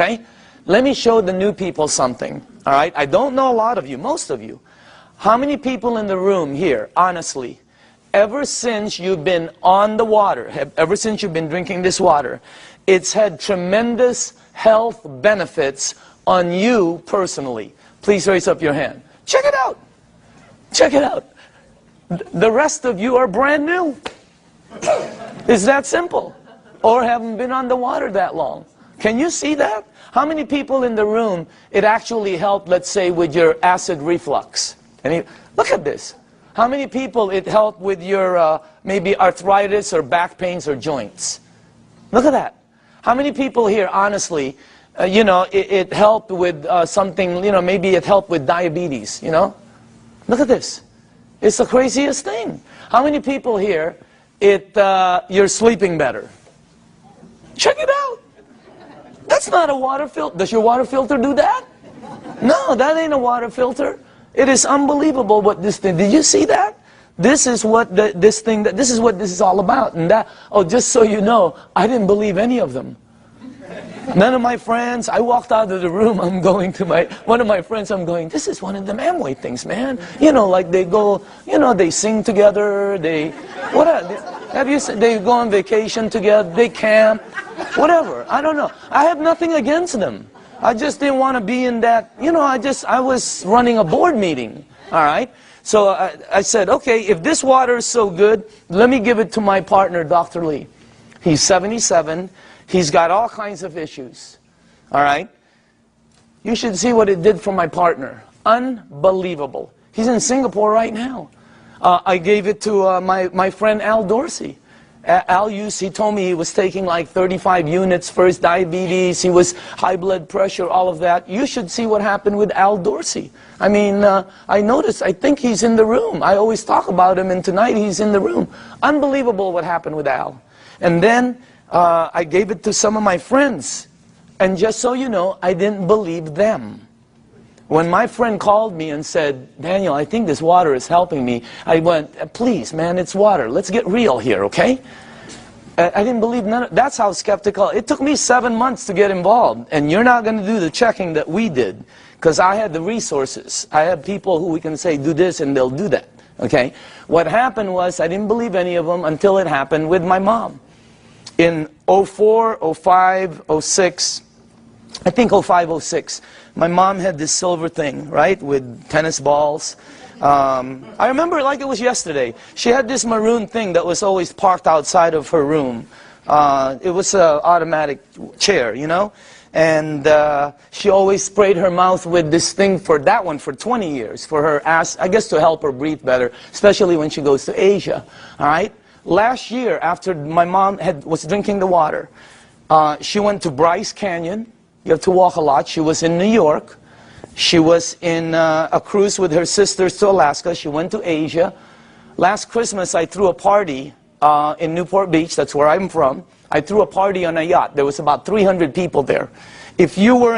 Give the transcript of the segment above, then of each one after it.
okay? Let me show the new people something, all right? I don't know a lot of you, most of you. How many people in the room here, honestly, ever since you've been on the water, ever since you've been drinking this water, it's had tremendous health benefits on you personally? Please raise up your hand. Check it out. Check it out. The rest of you are brand new. It's that simple. Or haven't been on the water that long. Can you see that? How many people in the room it actually helped, let's say, with your acid reflux? Look at this. How many people it helped with your maybe arthritis or back pains or joints? Look at that. How many people here, honestly, you know, it helped with something, you know, maybe it helped with diabetes, you know? Look at this. It's the craziest thing. How many people here, you're sleeping better? Check it out. That's not a water filter. Does your water filter do that? No, that ain't a water filter. It is unbelievable what this thing, did you see that? This is what this is what this is all about. And that, oh, just so you know, I didn't believe any of them. None of my friends, I walked out of the room, I'm going to one of my friends, I'm going, this is one of them Amway things, man. You know, like they go, you know, they sing together, they go on vacation together, they camp, whatever. I don't know. I have nothing against them. I just didn't want to be in that, you know, I was running a board meeting, all right? So I said, okay, if this water is so good, let me give it to my partner, Dr. Lee. He's 77. He's got all kinds of issues, all right? You should see what it did for my partner. Unbelievable. He's in Singapore right now. I gave it to my friend Al Dorsey. He told me he was taking like 35 units for his diabetes, he was high blood pressure, all of that. You should see what happened with Al Dorsey. I mean, I noticed, I think he's in the room. I always talk about him, and tonight he's in the room. Unbelievable what happened with Al. And then I gave it to some of my friends. And just so you know, I didn't believe them. When my friend called me and said, Daniel, I think this water is helping me, I went, please, man, it's water. Let's get real here, okay? I didn't believe none of, that's how skeptical. It took me 7 months to get involved. And you're not going to do the checking that we did, because I had the resources. I had people who we can say, do this, and they'll do that, okay? What happened was, I didn't believe any of them until it happened with my mom. In 04, 05, 06, I think 05, 06, my mom had this silver thing, right, with tennis balls. I remember it like it was yesterday. She had this maroon thing that was always parked outside of her room. It was an automatic chair, you know. And she always sprayed her mouth with this thing for 20 years, for her ass, I guess to help her breathe better, especially when she goes to Asia, all right? Last year, after my mom was drinking the water, she went to Bryce Canyon. You have to walk a lot. She was in New York. She was in a cruise with her sisters to Alaska. She went to Asia. Last Christmas, I threw a party in Newport Beach. That's where I'm from. I threw a party on a yacht. There was about 300 people there. If you were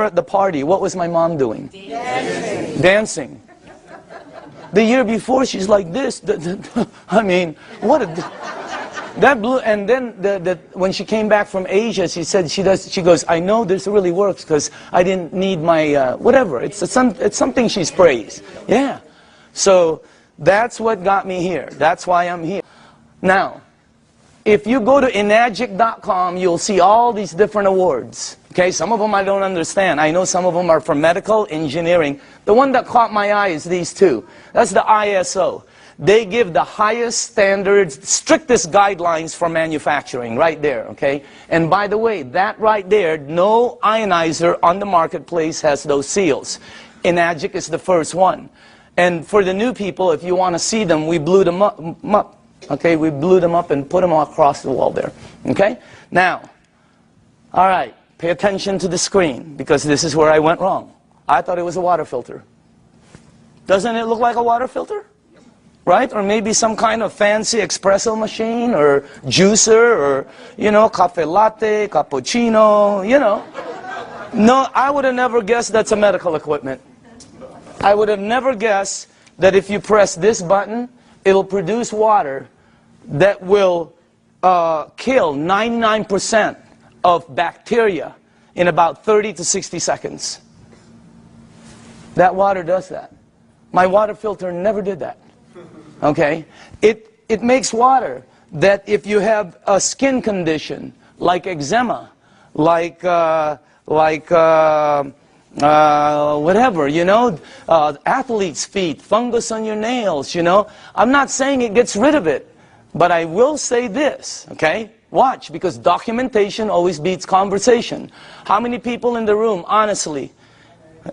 at the party, what was my mom doing? Dancing. Dancing. The year before, she's like this. I mean, what a... That blew, and then when she came back from Asia, she said she goes, I know this really works because I didn't need my whatever. It's something she sprays. Yeah. So that's what got me here. That's why I'm here. Now, if you go to enagic.com, you'll see all these different awards. Okay, some of them I don't understand. I know some of them are for medical, engineering. The one that caught my eye is these two. That's the ISO. They give the highest standards, strictest guidelines for manufacturing, right there, okay? And by the way, that right there, no ionizer on the marketplace has those seals. Enagic is the first one. And for the new people, if you want to see them, we blew them up, okay? We blew them up and put them across the wall there, okay? Now, all right, pay attention to the screen, because this is where I went wrong. I thought it was a water filter. Doesn't it look like a water filter? Right? Or maybe some kind of fancy espresso machine or juicer or, you know, cafe latte, cappuccino, you know. No, I would have never guessed that's a medical equipment. I would have never guessed that if you press this button, it'll produce water that will kill 99% of bacteria in about 30 to 60 seconds. That water does that. My water filter never did that. Okay? It makes water that if you have a skin condition, like eczema, like whatever, you know, athlete's feet, fungus on your nails, you know. I'm not saying it gets rid of it, but I will say this, okay? Watch, because documentation always beats conversation. How many people in the room, honestly,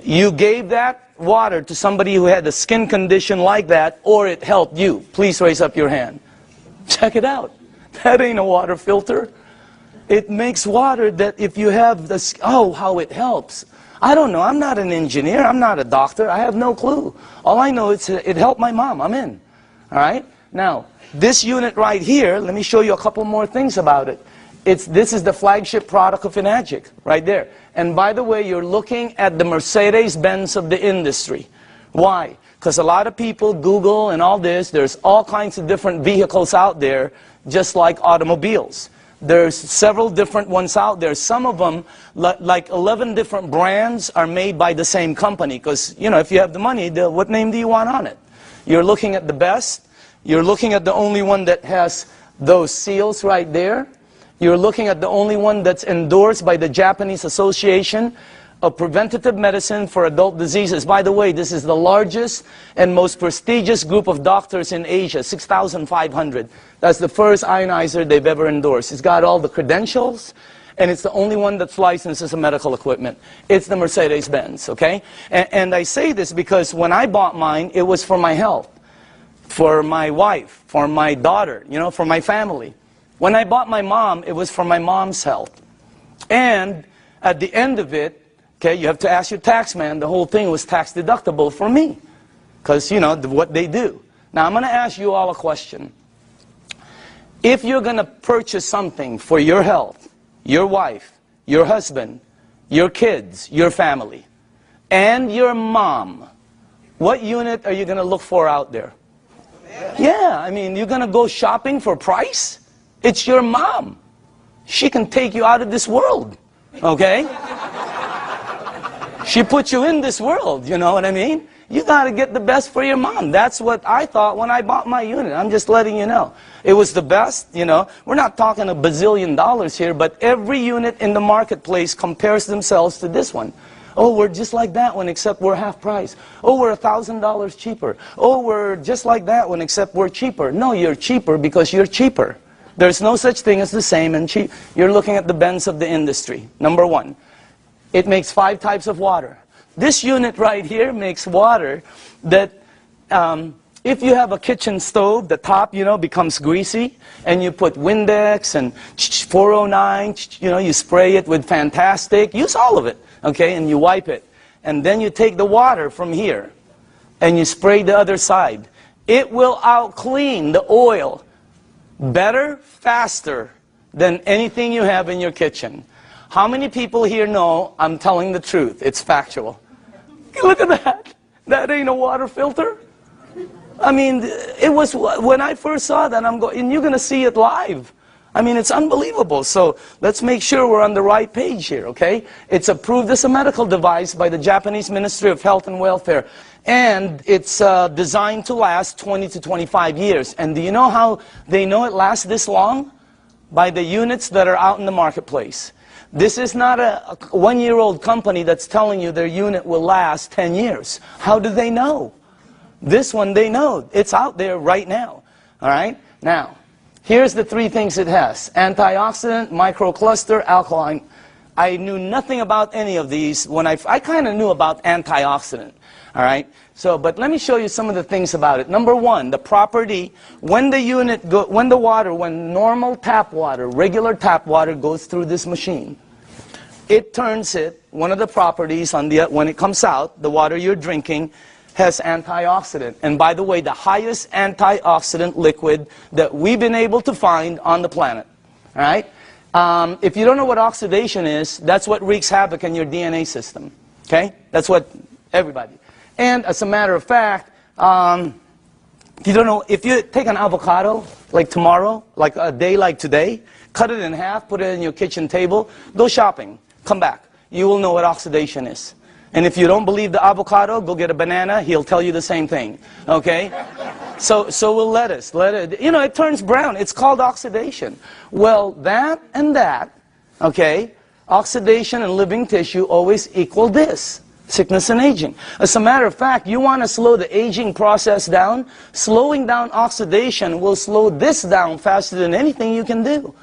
you gave that water to somebody who had a skin condition like that, or it helped you? Please raise up your hand. Check it out. That ain't a water filter. It makes water that if you have this, oh, how it helps. I don't know. I'm not an engineer. I'm not a doctor. I have no clue. All I know is it helped my mom. I'm in. All right? Now, this unit right here, let me show you a couple more things about it. This is the flagship product of Enagic, right there. And by the way, you're looking at the Mercedes-Benz of the industry. Why? Because a lot of people Google and all this. There's all kinds of different vehicles out there, just like automobiles. There's several different ones out there. Some of them, like 11 different brands, are made by the same company. Because, you know, if you have the money, what name do you want on it? You're looking at the best. You're looking at the only one that has those seals right there. You're looking at the only one that's endorsed by the Japanese Association of Preventative Medicine for Adult Diseases. By the way, this is the largest and most prestigious group of doctors in Asia, 6,500. That's the first ionizer they've ever endorsed. It's got all the credentials, and it's the only one that's licensed as a medical equipment. It's the Mercedes-Benz, okay? And I say this because when I bought mine, it was for my health, for my wife, for my daughter, you know, for my family. When I bought my mom, it was for my mom's health. And at the end of it, okay, you have to ask your tax man, the whole thing was tax deductible for me. Because, you know, what they do. Now, I'm going to ask you all a question. If you're going to purchase something for your health, your wife, your husband, your kids, your family, and your mom, what unit are you going to look for out there? Yeah, I mean, you're going to go shopping for price? It's your mom. She can take you out of this world, okay? She put you in this world, you know what I mean? You got to get the best for your mom. That's what I thought when I bought my unit. I'm just letting you know. It was the best, you know. We're not talking a bazillion dollars here, but every unit in the marketplace compares themselves to this one. Oh, we're just like that one, except we're half price. Oh, we're $1,000 cheaper. Oh, we're just like that one, except we're cheaper. No, you're cheaper because you're cheaper. There's no such thing as the same and cheap. You're looking at the Benz of the industry. Number one, it makes 5 types of water. This unit right here makes water that if you have a kitchen stove, the top, you know, becomes greasy, and you put Windex and 409, you know, you spray it with Fantastic, use all of it, okay, and you wipe it. And then you take the water from here, and you spray the other side. It will out-clean the oil better, faster than anything you have in your kitchen. How many people here know I'm telling the truth? It's factual. Look at that. That ain't a water filter. I mean, it was, when I first saw that, I'm going, and you're going to see it live. I mean, it's unbelievable. So let's make sure we're on the right page here, okay? It's approved as a medical device by the Japanese Ministry of Health and Welfare. And it's designed to last 20 to 25 years. And do you know how they know it lasts this long? By the units that are out in the marketplace. This is not a one-year-old company that's telling you their unit will last 10 years. How do they know? This one they know. It's out there right now. All right? Now, here's the 3 things it has. Antioxidant, microcluster, alkaline. I knew nothing about any of these. When I kind of knew about antioxidant. All right? So, but let me show you some of the things about it. Number 1, the property, when normal tap water, regular tap water goes through this machine, it turns it, one of the properties when it comes out, the water you're drinking has antioxidant. And by the way, the highest antioxidant liquid that we've been able to find on the planet. All right? If you don't know what oxidation is, that's what wreaks havoc in your DNA system. Okay? That's what everybody. And as a matter of fact, if you don't know, if you take an avocado, like tomorrow, like a day like today, cut it in half, put it in your kitchen table, go shopping, come back. you will know what oxidation is. And if you don't believe the avocado, go get a banana. He'll tell you the same thing. Okay? So will lettuce. You know, it turns brown. It's called oxidation. Well, that and that, okay, oxidation and living tissue always equal this. Sickness and aging. As a matter of fact, you want to slow the aging process down, slowing down oxidation will slow this down faster than anything you can do.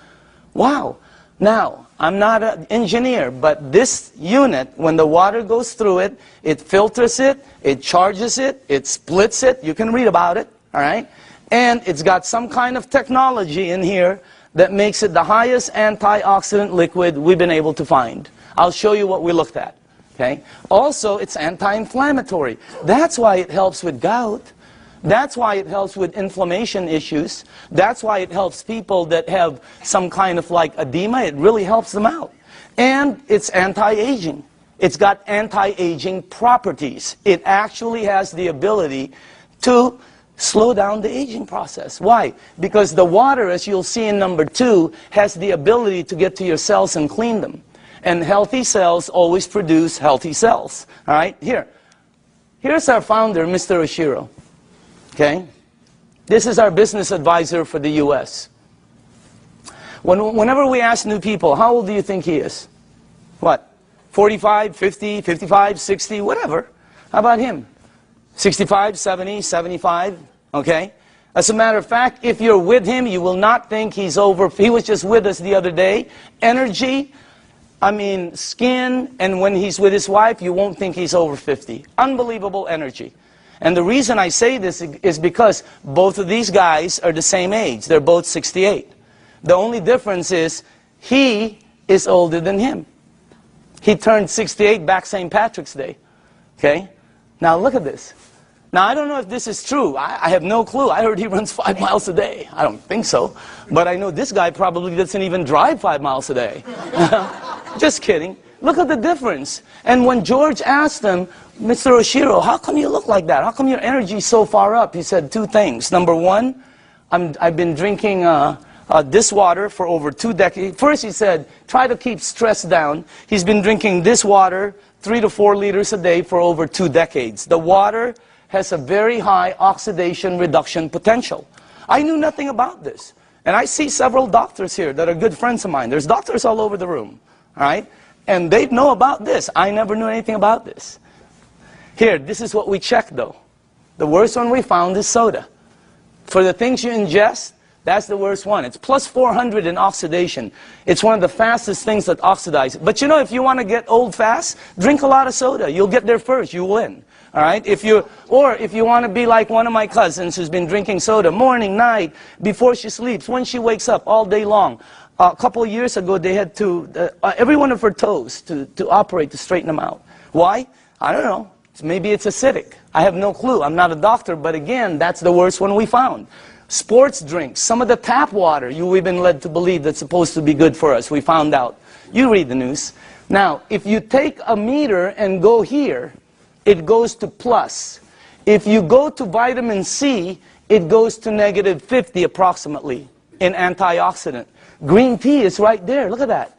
Wow. Now, I'm not an engineer, but this unit, when the water goes through it, it filters it, it charges it, it splits it. You can read about it, all right? And it's got some kind of technology in here that makes it the highest antioxidant liquid we've been able to find. I'll show you what we looked at. Okay? Also, it's anti-inflammatory. That's why it helps with gout. That's why it helps with inflammation issues. That's why it helps people that have some kind of like edema. It really helps them out. And it's anti-aging. It's got anti-aging properties. It actually has the ability to slow down the aging process. Why? Because the water, as you'll see in number 2, has the ability to get to your cells and clean them. And healthy cells always produce healthy cells. All right? Here's our founder, Mr. Oshiro. Okay? This is our business advisor for the U.S. Whenever we ask new people, how old do you think he is? What? 45, 50, 55, 60, whatever. How about him? 65, 70, 75? Okay? As a matter of fact, if you're with him, you will not think he's over. He was just with us the other day. Energy, I mean, skin, and when he's with his wife, you won't think he's over 50. Unbelievable energy. And the reason I say this is because both of these guys are the same age. They're both 68. The only difference is he is older than him. He turned 68 back St. Patrick's Day. Okay? Now look at this. Now I don't know if this is true. I have no clue. I heard he runs 5 miles a day. I don't think so. But I know this guy probably doesn't even drive 5 miles a day. Just kidding. Look at the difference. And when George asked him, Mr. Oshiro, how come you look like that? How come your energy is so far up? He said 2 things. Number 1, I've been drinking this water for over 2 decades. First he said, try to keep stress down. He's been drinking this water 3 to 4 liters a day for over 2 decades. The water has a very high oxidation reduction potential. I knew nothing about this. And I see several doctors here that are good friends of mine. There's doctors all over the room. All right? And they know about this. I never knew anything about this. Here, this is what we checked though. The worst one we found is soda. For the things you ingest, that's the worst one. It's plus 400 in oxidation. It's one of the fastest things that oxidize. But you know, if you want to get old fast, drink a lot of soda. You'll get there first. You win. All right? If you want to be like one of my cousins who's been drinking soda morning, night, before she sleeps, when she wakes up, all day long. A couple of years ago, they had to, every one of her toes to operate to straighten them out. Why? I don't know. Maybe it's acidic. I have no clue. I'm not a doctor, but again, that's the worst one we found. Sports drinks, some of the tap water we've been led to believe that's supposed to be good for us. We found out. You read the news. Now, if you take a meter and go here, it goes to plus. If you go to vitamin C, it goes to negative 50 approximately in antioxidant. Green tea is right there. Look at that.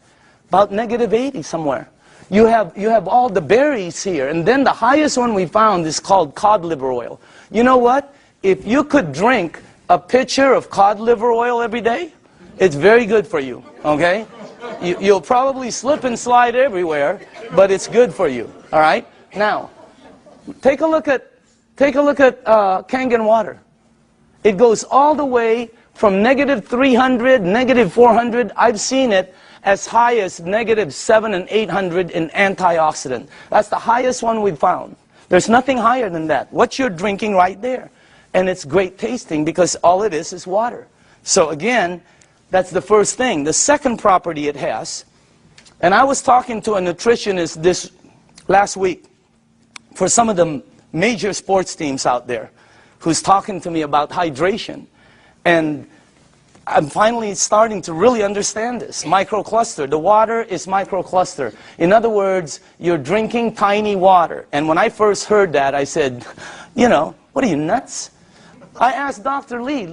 About negative 80 somewhere. You have all the berries here. And then the highest one we found is called cod liver oil. You know what? If you could drink a pitcher of cod liver oil every day, it's very good for you. Okay? You'll probably slip and slide everywhere, but it's good for you. All right? Now, take a look at Kangen water. It goes all the way from negative 300, negative 400. I've seen it as high as negative 700 and 800 in antioxidant. That's the highest one we've found. There's nothing higher than that. What you're drinking right there. And it's great tasting because all it is water. So again, that's the first thing. The second property it has, and I was talking to a nutritionist this last week for some of the major sports teams out there who's talking to me about hydration. And I'm finally starting to really understand this. Microcluster. The water is microcluster. In other words, you're drinking tiny water. And when I first heard that, I said, you know, what are you, nuts? I asked Dr. Lee,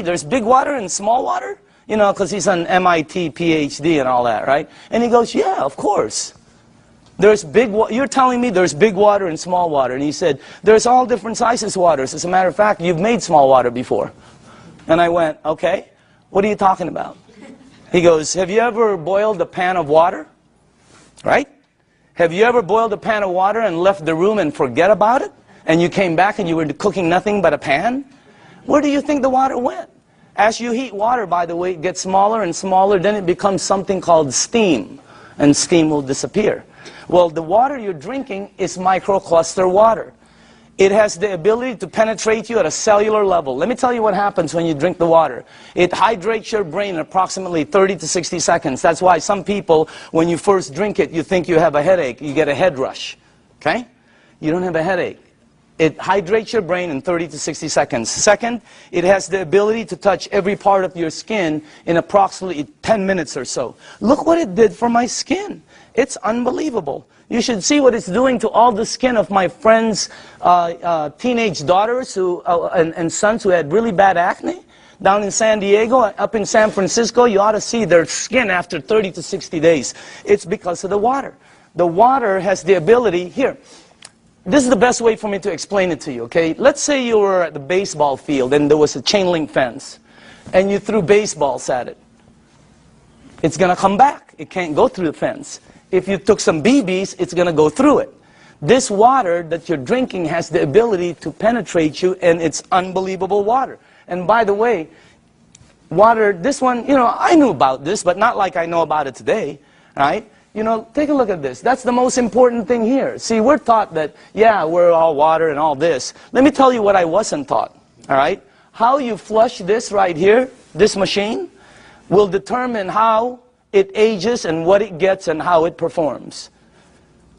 there's big water and small water? You know, because he's an MIT PhD and all that, right? And he goes, yeah, of course. You're telling me there's big water and small water. And he said, there's all different sizes of waters. As a matter of fact, you've made small water before. And I went, okay, what are you talking about? He goes, have you ever boiled a pan of water? Right? Have you ever boiled a pan of water and left the room and forget about it? And you came back and you were cooking nothing but a pan? Where do you think the water went? As you heat water, by the way, it gets smaller and smaller, then it becomes something called steam. And steam will disappear. Well, the water you're drinking is microclustered water. It has the ability to penetrate you at a cellular level. Let me tell you what happens when you drink the water. It hydrates your brain in approximately 30 to 60 seconds. That's why some people, when you first drink it, you think you have a headache. You get a head rush. Okay? You don't have a headache. It hydrates your brain in 30 to 60 seconds. Second, it has the ability to touch every part of your skin in approximately 10 minutes or so. Look what it did for my skin. It's unbelievable. You should see what it's doing to all the skin of my friends' teenage daughters and sons who had really bad acne. Down in San Diego, up in San Francisco, you ought to see their skin after 30 to 60 days. It's because of the water. The water has the ability, here, this is the best way for me to explain it to you, okay? Let's say you were at the baseball field and there was a chain link fence and you threw baseballs at it. It's going to come back. It can't go through the fence. If you took some BBs, it's going to go through it. This water that you're drinking has the ability to penetrate you, and it's unbelievable water. And by the way, water, this one, you know, I knew about this, but not like I know about it today, right? You know, take a look at this. That's the most important thing here. See, we're taught that, yeah, we're all water and all this. Let me tell you what I wasn't taught, all right? How you flush this right here, this machine, will determine how it ages and what it gets and how it performs.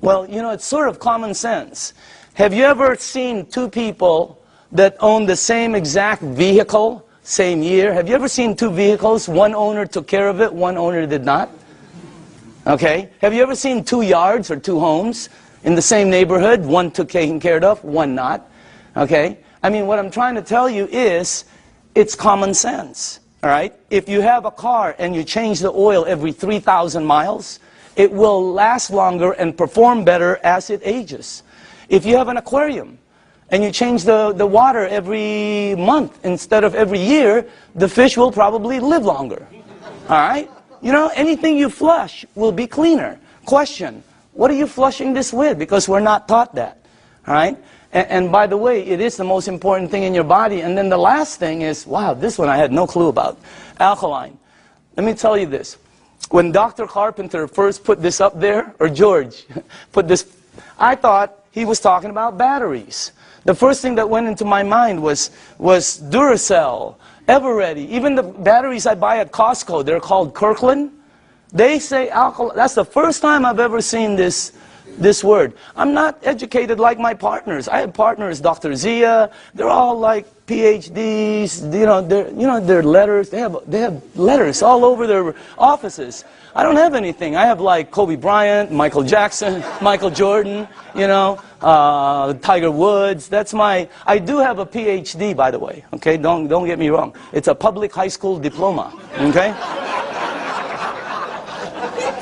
Well, you know, it's sort of common sense. Have you ever seen two people that own the same exact vehicle, same year? Have you ever seen two vehicles? One owner took care of it, one owner did not? Okay. Have you ever seen two yards or two homes in the same neighborhood? One took taken care of, one not. Okay. I mean, what I'm trying to tell you is, it's common sense. All right? If you have a car and you change the oil every 3,000 miles, it will last longer and perform better as it ages. If you have an aquarium and you change the water every month instead of every year, the fish will probably live longer. All right? You know, anything you flush will be cleaner. Question, what are you flushing this with? Because we're not taught that. All right? And by the way, it is the most important thing in your body. And then the last thing is, wow, this one I had no clue about. Alkaline. Let me tell you this. When Dr. Carpenter first put this up there, or George put this, I thought he was talking about batteries. The first thing that went into my mind was Duracell, Eveready. Even the batteries I buy at Costco, they're called Kirkland. They say alkaline. That's the first time I've ever seen this word. I'm not educated like my partners. I have partners, Dr. Zia. They're all like PhDs. You know, their letters. They have letters all over their offices. I don't have anything. I have like Kobe Bryant, Michael Jackson, Michael Jordan. You know, Tiger Woods. That's my. I do have a PhD, by the way. Okay, don't get me wrong. It's a public high school diploma. Okay,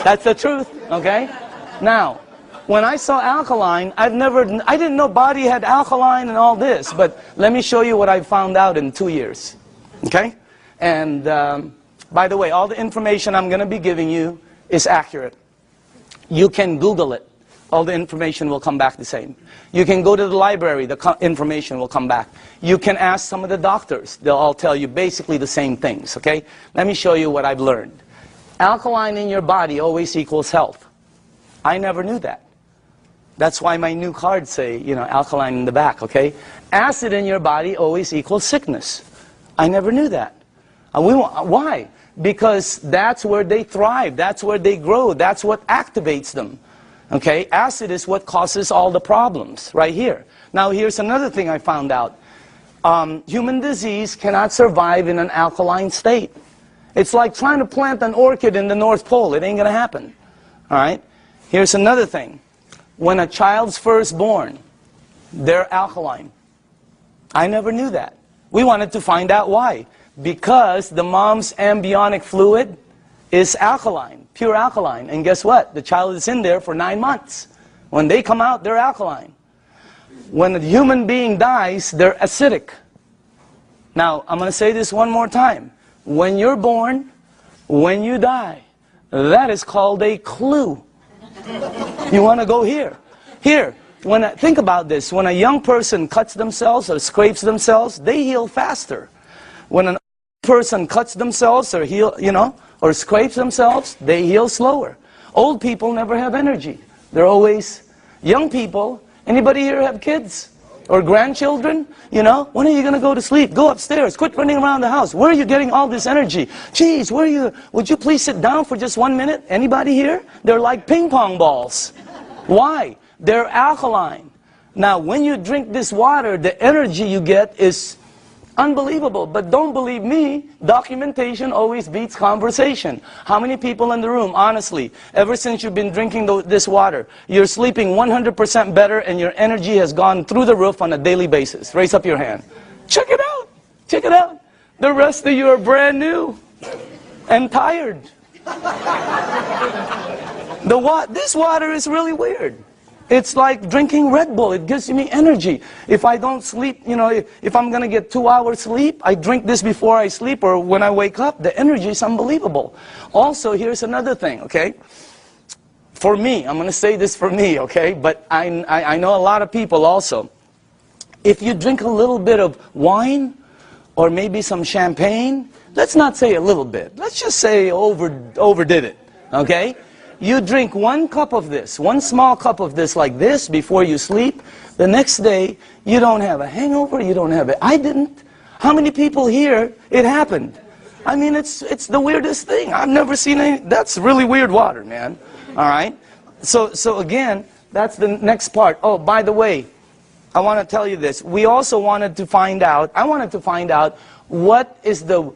that's the truth. Okay, now. When I saw alkaline, I didn't know body had alkaline and all this, but let me show you what I found out in 2 years, okay? And by the way, all the information I'm going to be giving you is accurate. You can Google it. All the information will come back the same. You can go to the library, the information will come back. You can ask some of the doctors. They'll all tell you basically the same things, okay? Let me show you what I've learned. Alkaline in your body always equals health. I never knew that. That's why my new cards say, you know, alkaline in the back, okay? Acid in your body always equals sickness. I never knew that. Why? Because that's where they thrive. That's where they grow. That's what activates them. Okay? Acid is what causes all the problems right here. Now, here's another thing I found out. Human disease cannot survive in an alkaline state. It's like trying to plant an orchid in the North Pole. It ain't going to happen. All right? Here's another thing. When a child's first born, they're alkaline. I never knew that. We wanted to find out why. Because the mom's amniotic fluid is alkaline, pure alkaline. And guess what? The child is in there for 9 months. When they come out, they're alkaline. When a human being dies, they're acidic. Now, I'm going to say this one more time. When you're born, when you die, that is called a clue. You want to go here. Here, think about this. When a young person cuts themselves or scrapes themselves, they heal faster. When an old person cuts themselves or or scrapes themselves, they heal slower. Old people never have energy. They're always young people. Anybody here have kids or grandchildren? When are you going to go to sleep? Go upstairs. Quit running around the house. Where are you getting all this energy? Geez, where are you? Would you please sit down for just 1 minute? Anybody here? They're like ping pong balls. Why? They're alkaline. Now, when you drink this water, the energy you get is unbelievable. But don't believe me, documentation always beats conversation. How many people in the room, honestly, ever since you've been drinking this water, you're sleeping 100% better and your energy has gone through the roof on a daily basis? Raise up your hand. Check it out. Check it out. The rest of you are brand new and tired. This water is really weird. It's like drinking Red Bull. It gives me energy. If I don't sleep, if I'm going to get 2 hours sleep, I drink this before I sleep or when I wake up. The energy is unbelievable. Also, here's another thing, okay? For me, I'm going to say this for me, okay? But I know a lot of people also. If you drink a little bit of wine or maybe some champagne, let's not say a little bit. Let's just say overdid it, okay? You drink 1 cup of this, 1 small cup of this like this before you sleep. The next day, you don't have a hangover, you don't have it. I didn't. How many people here, it happened? I mean, it's the weirdest thing. I've never seen any. That's really weird water, man. All right? So again, that's the next part. Oh, by the way, I want to tell you this. We also wanted to find out, I wanted to find out what is the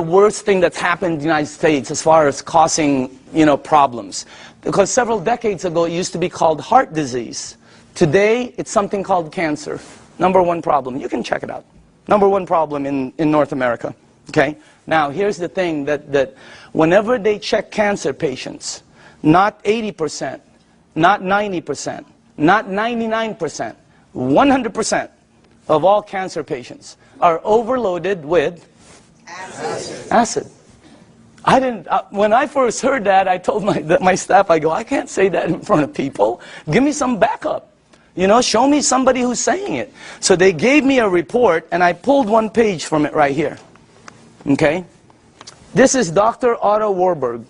worst thing that's happened in the United States as far as causing, problems? Because several decades ago, it used to be called heart disease. Today, it's something called cancer. #1 problem. You can check it out. #1 problem in North America. Okay? Now, here's the thing that whenever they check cancer patients, not 80%, not 90%, not 99%, 100% of all cancer patients are overloaded with acid. I didn't. When I first heard that, I told my staff, I go, I can't say that in front of people. Give me some backup. Show me somebody who's saying it. So they gave me a report, and I pulled 1 page from it right here. Okay? This is Dr. Otto Warburg.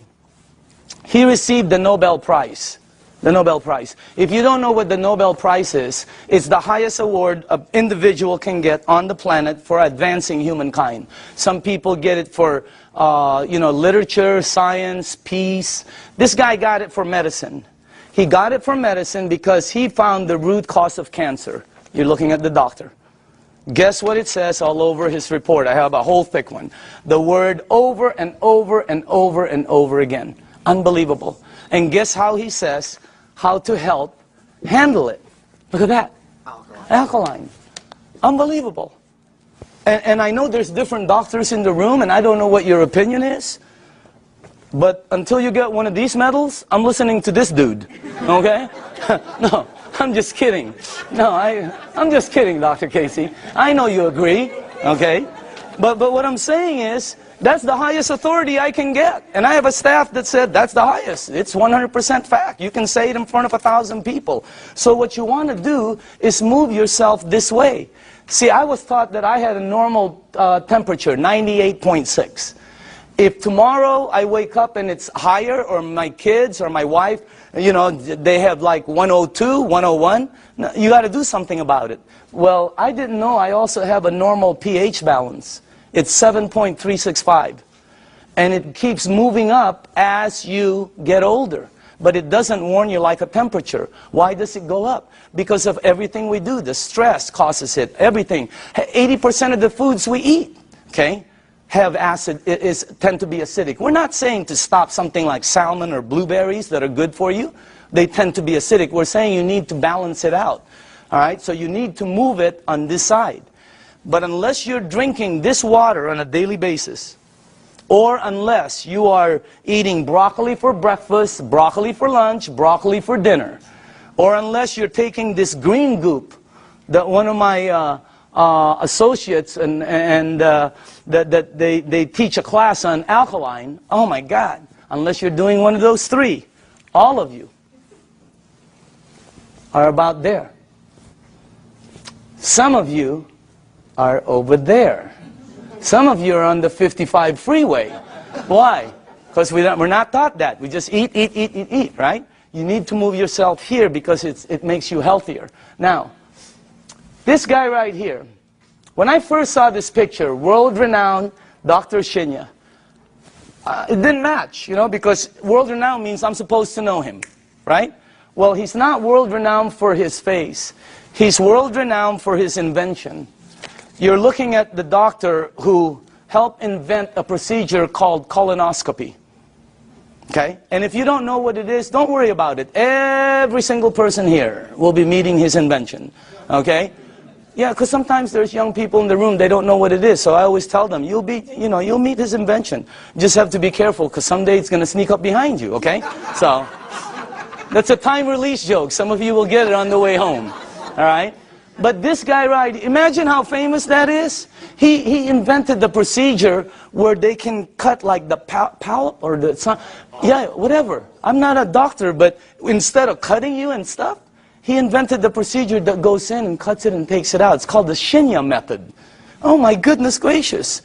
He received the Nobel Prize. The Nobel Prize. If you don't know what the Nobel Prize is, it's the highest award an individual can get on the planet for advancing humankind. Some people get it for, literature, science, peace. This guy got it for medicine. He got it for medicine because he found the root cause of cancer. You're looking at the doctor. Guess what it says all over his report? I have a whole thick one. The word over and over and over and over again. Unbelievable. And guess how he says how to help handle it. Look at that. Alkaline. Unbelievable. And I know there's different doctors in the room, and I don't know what your opinion is. But until you get one of these medals, I'm listening to this dude. Okay? No, I'm just kidding. No, I'm just kidding, Dr. Casey. I know you agree. Okay? But what I'm saying is, that's the highest authority I can get. And I have a staff that said that's the highest. It's 100% fact. You can say it in front of 1,000 people. So what you want to do is move yourself this way. See, I was taught that I had a normal temperature, 98.6. If tomorrow I wake up and it's higher, or my kids or my wife, they have like 102, 101, you got to do something about it. Well, I didn't know I also have a normal pH balance. It's 7.365. And it keeps moving up as you get older. But it doesn't warn you like a temperature. Why does it go up? Because of everything we do. The stress causes it. Everything. 80% of the foods we eat, okay, have acid, tend to be acidic. We're not saying to stop something like salmon or blueberries that are good for you. They tend to be acidic. We're saying you need to balance it out. All right? So you need to move it on this side. But unless you're drinking this water on a daily basis, or unless you are eating broccoli for breakfast, broccoli for lunch, broccoli for dinner, or unless you're taking this green goop that one of my associates that they teach a class on alkaline. Oh my God, unless you're doing one of those three, all of you are about there. Some of you are over there. Some of you are on the 55 freeway. Why? Because we're not taught that. We just eat, eat, eat, eat, eat, right? You need to move yourself here because it makes you healthier. Now, this guy right here, when I first saw this picture, world-renowned Dr. Shinya, it didn't match, you know, because world-renowned means I'm supposed to know him, right? Well, he's not world-renowned for his face. He's world-renowned for his invention. You're looking at the doctor who helped invent a procedure called colonoscopy. Okay? And if you don't know what it is, don't worry about it. Every single person here will be meeting his invention. Okay? Yeah, because sometimes there's young people in the room, they don't know what it is. So I always tell them, you'll meet his invention. You just have to be careful because someday it's going to sneak up behind you. Okay? So that's a time release joke. Some of you will get it on the way home. All right? But this guy, right, imagine how famous that is. He invented the procedure where they can cut like the polyp or the, yeah, whatever. I'm not a doctor, but instead of cutting you and stuff, he invented the procedure that goes in and cuts it and takes it out. It's called the Shinya method. Oh my goodness gracious.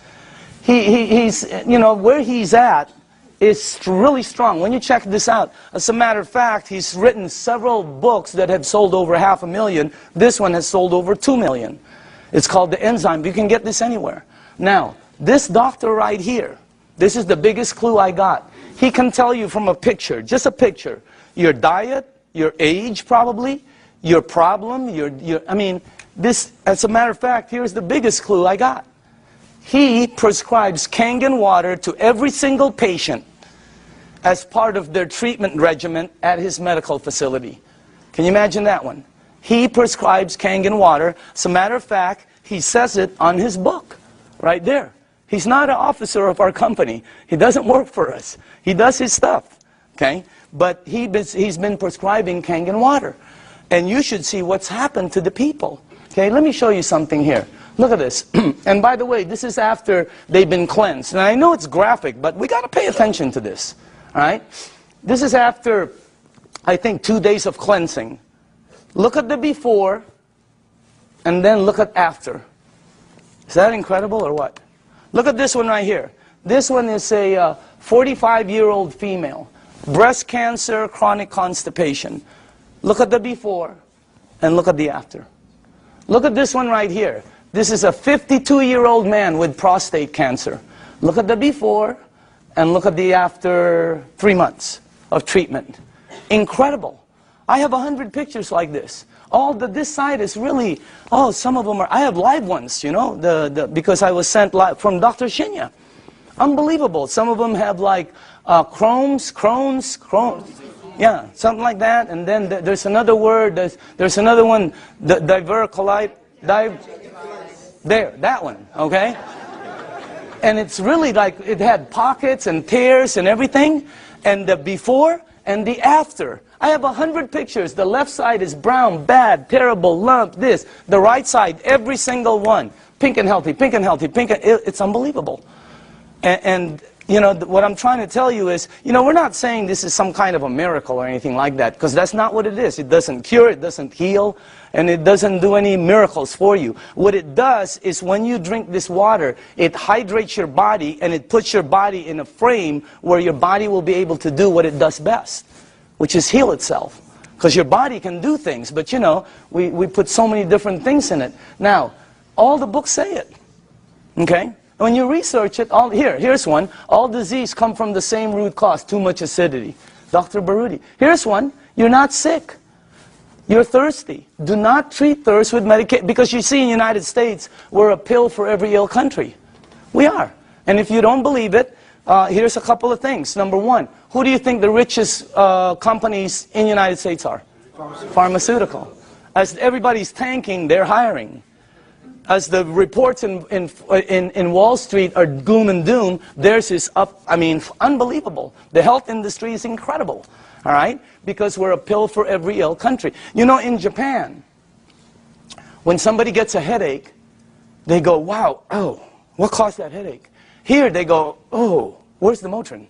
He's, you know, where he's at is really strong. When you check this out, as a matter of fact, he's written several books that have sold over 500,000. This one has sold over 2 million. It's called The Enzyme. You can get this anywhere. Now, this doctor right here, this is the biggest clue I got. He can tell you from a picture, just a picture, your diet, your age probably, your problem, I mean, this, as a matter of fact, here's the biggest clue I got. He prescribes Kangen water to every single patient as part of their treatment regimen at his medical facility. Can you imagine that one? He prescribes Kangen water. As a matter of fact, he says it on his book, right there. He's not an officer of our company. He doesn't work for us. He does his stuff, okay? But he's been prescribing Kangen water. And you should see what's happened to the people. Okay, let me show you something here. Look at this. And by the way, this is after they've been cleansed. And I know it's graphic, but we got to pay attention to this. All right? This is after, I think, 2 days of cleansing. Look at the before, and then look at after. Is that incredible or what? Look at this one right here. This one is a 45-year-old female. Breast cancer, chronic constipation. Look at the before, and look at the after. Look at this one right here. This is a 52-year-old man with prostate cancer. Look at the before, and look at the after 3 months of treatment. Incredible. I have 100 pictures like this. This side is really, oh, some of them are, I have live ones, you know, because I was sent live from Dr. Shinya. Unbelievable. Some of them have like Crohn's. Yeah, something like that. And then there's another word, there's another one, diverticulite, there, that one, okay? And it's really like, it had pockets and tears and everything. And the before and the after. I have 100 pictures. The left side is brown, bad, terrible, lump, this. The right side, every single one. Pink and healthy, pink and healthy, pink and, it's unbelievable. And you know, what I'm trying to tell you is, you know, we're not saying this is some kind of a miracle or anything like that, because that's not what it is. It doesn't cure, it doesn't heal, and it doesn't do any miracles for you. What it does is when you drink this water, it hydrates your body, and it puts your body in a frame where your body will be able to do what it does best, which is heal itself. Because your body can do things, but you know, we put so many different things in it. Now, all the books say it, okay? When you research it, here's one. All disease come from the same root cause, too much acidity. Dr. Baruti. Here's one. You're not sick. You're thirsty. Do not treat thirst with medication. Because you see in the United States, we're a pill for every ill country. We are. And if you don't believe it, here's a couple of things. Number one, who do you think the richest companies in the United States are? Pharmaceutical. As everybody's tanking, they're hiring. as the reports in Wall Street are gloom and doom, theirs is up, I mean, unbelievable. The health industry is incredible, all right? Because we're a pill for every ill country. You know, in Japan, when somebody gets a headache, they go, wow, oh, what caused that headache? Here they go, oh, where's the Motrin?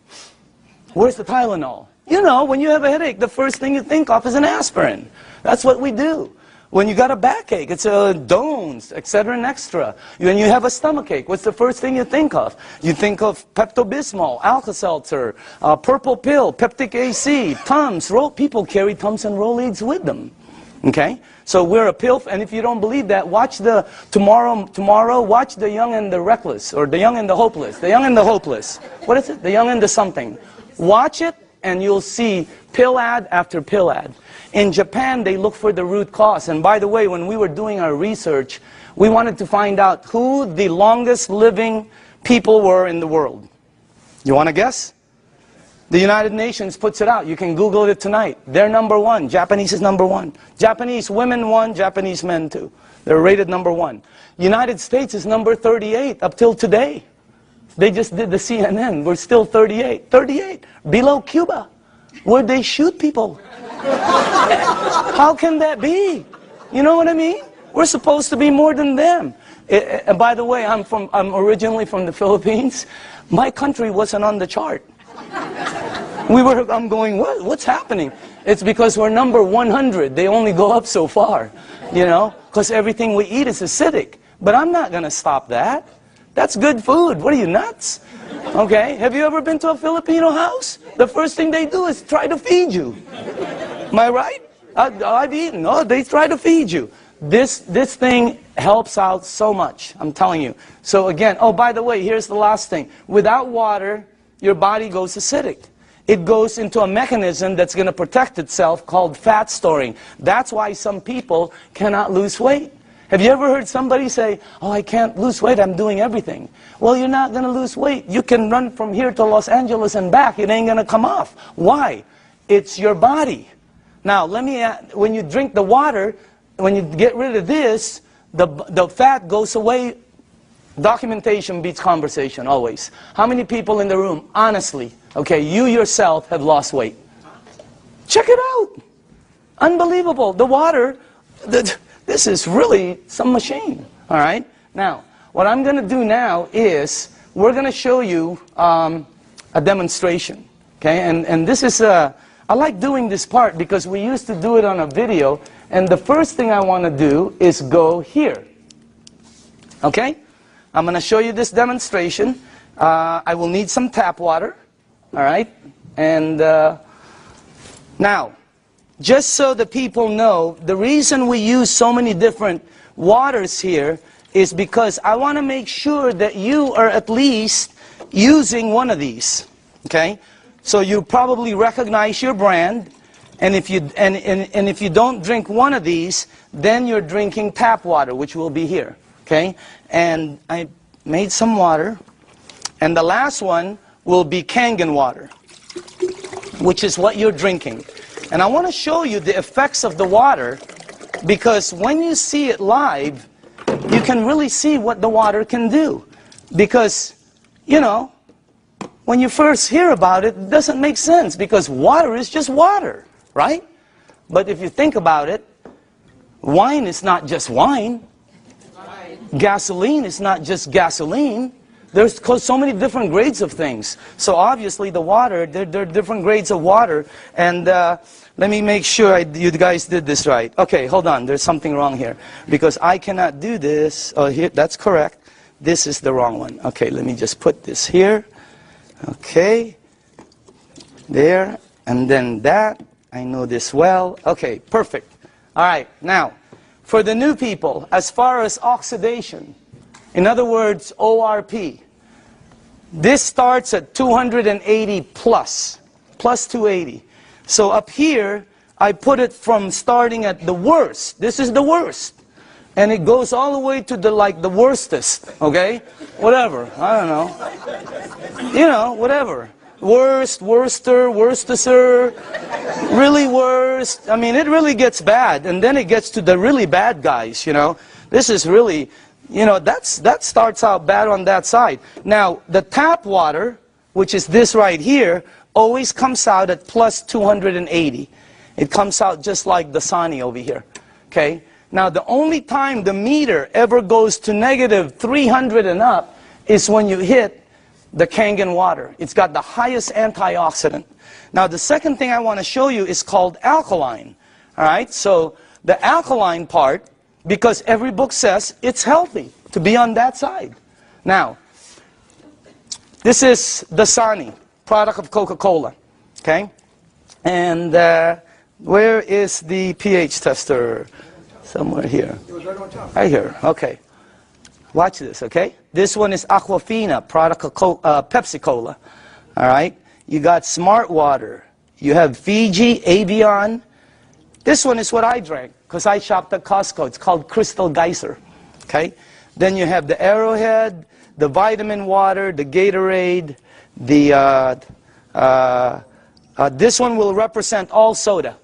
Where's the Tylenol? You know, when you have a headache, the first thing you think of is an aspirin. That's what we do. When you got a backache, it's a Dones, Excedrin Extra. When you have a stomachache, what's the first thing you think of? You think of Pepto-Bismol, Alka-Seltzer, Purple Pill, Peptic AC, Tums. People carry Tums and Rolaids with them. Okay? So we're a pill, and if you don't believe that, watch the tomorrow, watch The Young and the Reckless, or The Young and the Hopeless. The Young and the Hopeless. What is it? The Young and the something. Watch it, and you'll see pill ad after pill ad. In Japan, they look for the root cause. And by the way, when we were doing our research, we wanted to find out who the longest living people were in the world. You want to guess? The United Nations puts it out. You can Google it tonight. They're number one. Japanese is number one. Japanese women one, Japanese men two. They're rated number one. United States is number 38 up till today. They just did the CNN. We're still 38. 38. Below Cuba, where they shoot people. How can that be? You know what I mean? We're supposed to be more than them. And by the way, I'm originally from the Philippines. My country wasn't on the chart. I'm going, what's happening? It's because we're number 100. They only go up so far, you know, because everything we eat is acidic. But I'm not going to stop that. That's good food. What are you, nuts? Okay, have you ever been to a Filipino house? The first thing they do is try to feed you. Am I right? I've eaten. No, they try to feed you. This thing helps out so much, I'm telling you. So again, oh, by the way, here's the last thing. Without water, your body goes acidic. It goes into a mechanism that's going to protect itself called fat storing. That's why some people cannot lose weight. Have you ever heard somebody say, oh, I can't lose weight, I'm doing everything? Well, you're not going to lose weight. You can run from here to Los Angeles and back. It ain't going to come off. Why? It's your body. Now, let me add, when you drink the water, when you get rid of this, the fat goes away. Documentation beats conversation, always. How many people in the room, honestly, okay, you yourself have lost weight? Check it out. Unbelievable. The water, this is really some machine, all right? Now, what I'm going to do now is we're going to show you a demonstration, okay? And this is, I like doing this part because we used to do it on a video, and the first thing I want to do is go here, okay? I'm going to show you this demonstration. I will need some tap water, all right? And now, just so the people know, the reason we use so many different waters here is because I want to make sure that you are at least using one of these, okay? So you probably recognize your brand, and if you, and if you don't drink one of these, then you're drinking tap water, which will be here, okay? And I made some water, and the last one will be Kangen water, which is what you're drinking. And I want to show you the effects of the water, because when you see it live, you can really see what the water can do. Because, you know, when you first hear about it, it doesn't make sense, because water is just water, right? But if you think about it, wine is not just wine. Gasoline is not just gasoline. There's so many different grades of things. So obviously the water, there are different grades of water. And let me make sure you guys did this right. Okay, hold on. There's something wrong here. Because I cannot do this. Oh, here, that's correct. This is the wrong one. Okay, let me just put this here. Okay. There. And then that. I know this well. Okay, perfect. All right, now, for the new people, as far as oxidation, in other words, ORP, this starts at 280 plus 280. So up here, I put it from starting at the worst. This is the worst. And it goes all the way to the, like, the worstest, okay? Whatever, I don't know. You know, whatever. Worst, worster, worstester, really worst. I mean, it really gets bad. And then it gets to the really bad guys, you know. This is really, You know, that starts out bad on that side. Now, the tap water, which is this right here, always comes out at plus 280. It comes out just like the Dasani over here. Okay? Now, the only time the meter ever goes to negative 300 and up is when you hit the Kangen water. It's got the highest antioxidant. Now, the second thing I want to show you is called alkaline. All right? So, the alkaline part, because every book says it's healthy to be on that side. Now, this is the Dasani, product of Coca-Cola. Okay? And where is the pH tester? Somewhere here. It was right on top. Right here. Okay. Watch this, okay? This one is Aquafina, product of Pepsi Cola. All right? You got Smart Water. You have Fiji, Avion. This one is what I drank because I shopped at Costco. It's called Crystal Geyser. Okay? Then you have the Arrowhead, the vitamin water, the Gatorade, the this one will represent all soda.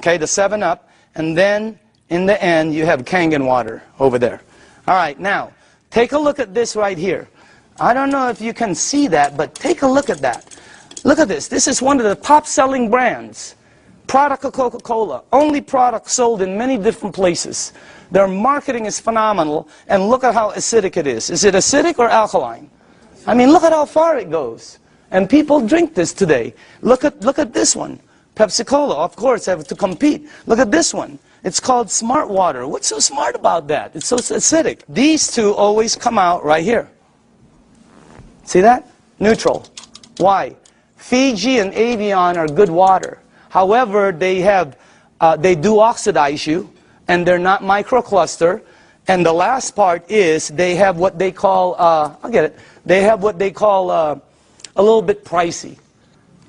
Okay, the 7-Up. And then in the end you have Kangen water over there. All right, now take a look at this right here. I don't know if you can see that, but take a look at that. Look at this. This is one of the top-selling brands. Product of Coca-Cola. Only product sold in many different places. Their marketing is phenomenal, and look at how acidic it is. Is it acidic or alkaline? I mean, look at how far it goes. And people drink this today. Look at this one. Pepsi Cola, of course, have to compete. Look at this one. It's called Smart Water. What's so smart about that? It's so acidic. These two always come out right here. See that? Neutral. Why? Fiji and Avion are good water. However, they do oxidize you, and they're not microcluster. And the last part is they have what they call, I'll get it, they have what they call a little bit pricey.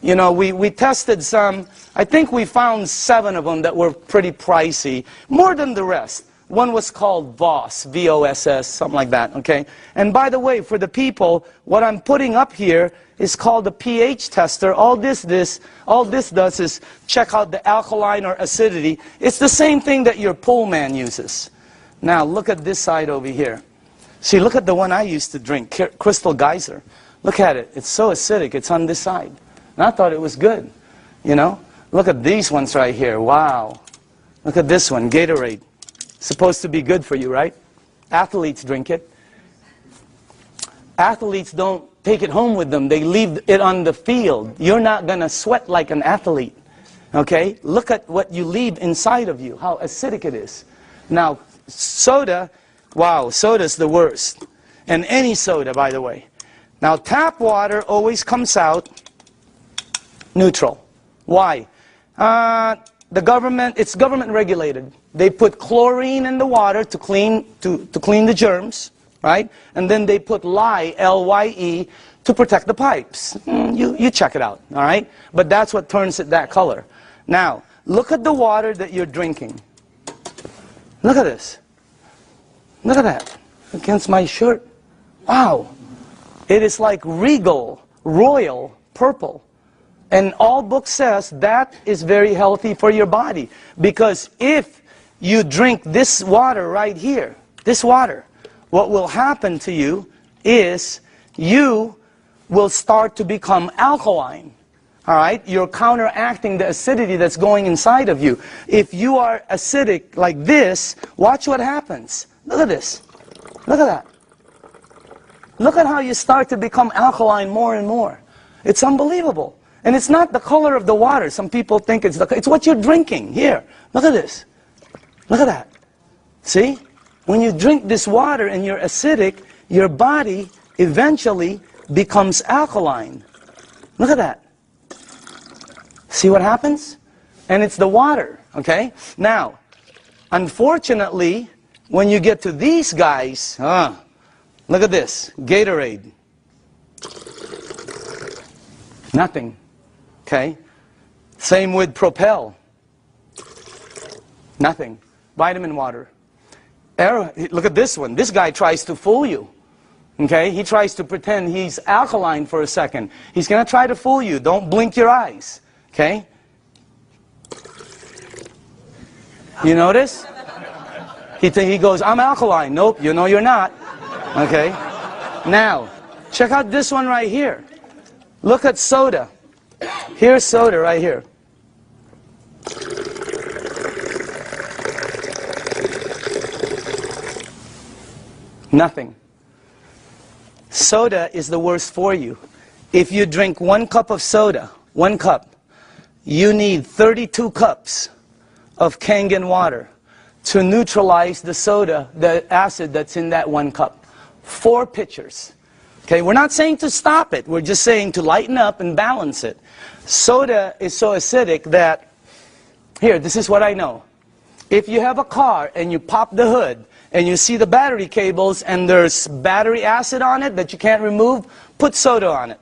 You know, we tested some, I think we found 7 of them that were pretty pricey, more than the rest. One was called VOSS, V-O-S-S, something like that, okay? And by the way, for the people, what I'm putting up here is called the pH tester. All this does is check out the alkaline or acidity. It's the same thing that your pool man uses. Now, look at this side over here. See, look at the one I used to drink, Crystal Geyser. Look at it. It's so acidic. It's on this side. And I thought it was good, you know? Look at these ones right here. Wow. Look at this one, Gatorade. Supposed to be good for you, right? Athletes drink it. Athletes don't take it home with them. They leave it on the field. You're not going to sweat like an athlete, okay? Look at what you leave inside of you, how acidic it is. Now, soda, wow, soda's the worst. And any soda, by the way. Now, tap water always comes out neutral. Why? It's government regulated. They put chlorine in the water to clean the germs, right? And then they put lye, L-Y-E, to protect the pipes. You check it out, all right? But that's what turns it that color. Now, look at the water that you're drinking. Look at this. Look at that. Against my shirt. Wow. It is like regal, royal, purple. And all book says that is very healthy for your body. Because if you drink this water right here, this water, what will happen to you is you will start to become alkaline. All right? You're counteracting the acidity that's going inside of you. If you are acidic like this, watch what happens. Look at this. Look at that. Look at how you start to become alkaline more and more. It's unbelievable. And it's not the color of the water. Some people think it's what you're drinking. Here, look at this. Look at that. See? When you drink this water and you're acidic, your body eventually becomes alkaline. Look at that. See what happens? And it's the water, okay? Now, unfortunately, when you get to these guys, look at this, Gatorade. Nothing. Okay? Same with Propel. Nothing. Vitamin water. Look at this one. This guy tries to fool you. Okay? He tries to pretend he's alkaline for a second. He's going to try to fool you. Don't blink your eyes. Okay? You notice? He goes, I'm alkaline. Nope, you know you're not. Okay? Now, check out this one right here. Look at soda. Here's soda right here. Nothing. Soda is the worst for you. If you drink 1 cup of soda, 1 cup, you need 32 cups of Kangen water to neutralize the soda, the acid that's in that 1 cup. 4 pitchers. Okay, we're not saying to stop it. We're just saying to lighten up and balance it. Soda is so acidic that, here, this is what I know. If you have a car and you pop the hood and you see the battery cables and there's battery acid on it that you can't remove, put soda on it.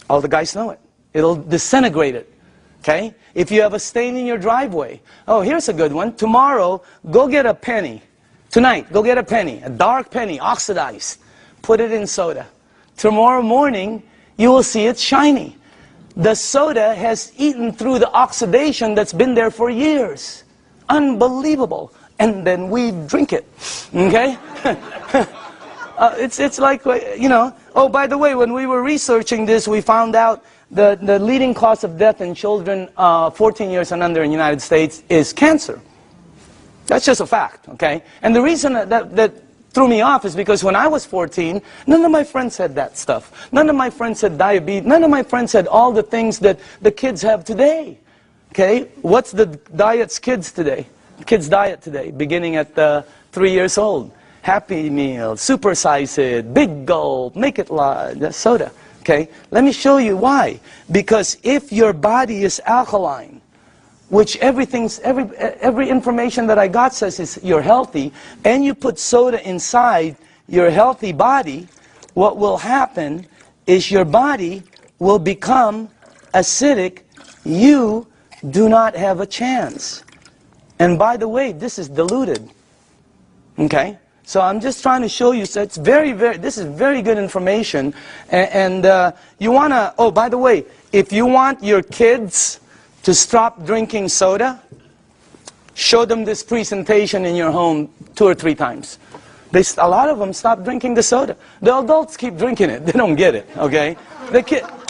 All the guys know it. It'll disintegrate it. Okay? If you have a stain in your driveway, oh, here's a good one. Tomorrow, go get a penny. Tonight, go get a penny, a dark penny, oxidized. Put it in soda. Tomorrow morning, you will see it's shiny. The soda has eaten through the oxidation that's been there for years. Unbelievable. And then we drink it. Okay? It's like, you know. Oh, by the way, when we were researching this, we found out the leading cause of death in children 14 years and under in the United States is cancer. That's just a fact, okay? And the reason that threw me off is because when I was 14, none of my friends had that stuff. None of my friends had diabetes. None of my friends had all the things that the kids have today. Okay? What's the diet's kids today? Kids' diet today, beginning at 3 years old. Happy Meal, supersize it, big gulp, make it large, soda. Okay? Let me show you why. Because if your body is alkaline, which every information that I got says is you're healthy, and you put soda inside your healthy body, what will happen is your body will become acidic. You do not have a chance. And by the way, this is diluted. Okay? So I'm just trying to show you, so it's this is very good information. And you want to, oh, by the way, if you want your kids to stop drinking soda, show them this presentation in your home 2 or 3 times. A lot of them stop drinking the soda. The adults keep drinking it. They don't get it, okay?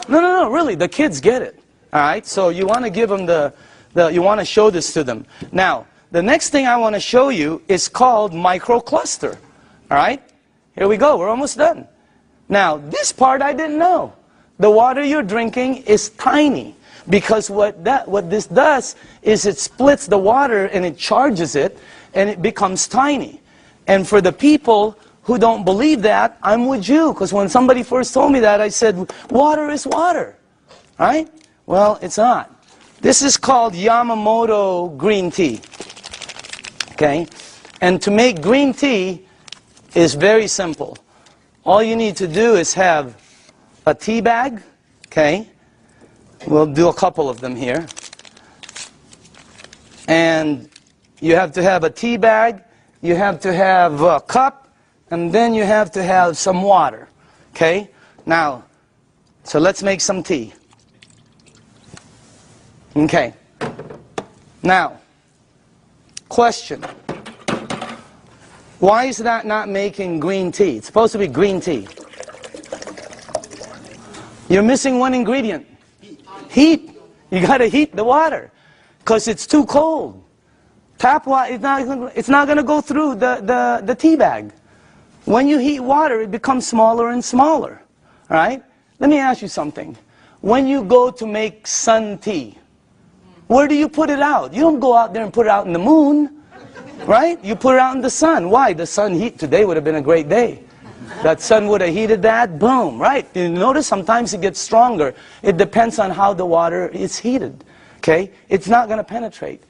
No, really, the kids get it. All right? So you want to give them you want to show this to them. Now, the next thing I want to show you is called microcluster. All right? Here we go. We're almost done. Now, this part I didn't know. The water you're drinking is tiny. Because what this does is it splits the water and it charges it and it becomes tiny. And for the people who don't believe that, I'm with you. Because when somebody first told me that, I said, water is water. Right? Well, it's not. This is called Yamamoto green tea. Okay? And to make green tea is very simple. All you need to do is have a tea bag. Okay? We'll do a couple of them here. And you have to have a tea bag, you have to have a cup, and then you have to have some water. Okay? Now, so let's make some tea. Okay. Now, question. Why is that not making green tea? It's supposed to be green tea. You're missing one ingredient. Heat. You got to heat the water because it's too cold. Tap water, it's not going to go through the tea bag. When you heat water, it becomes smaller and smaller. All right? Let me ask you something. When you go to make sun tea, where do you put it out? You don't go out there and put it out in the moon, right? You put it out in the sun. Why? The sun heat today would have been a great day. That sun would have heated that, boom, right? You notice sometimes it gets stronger. It depends on how the water is heated, okay? It's not going to penetrate.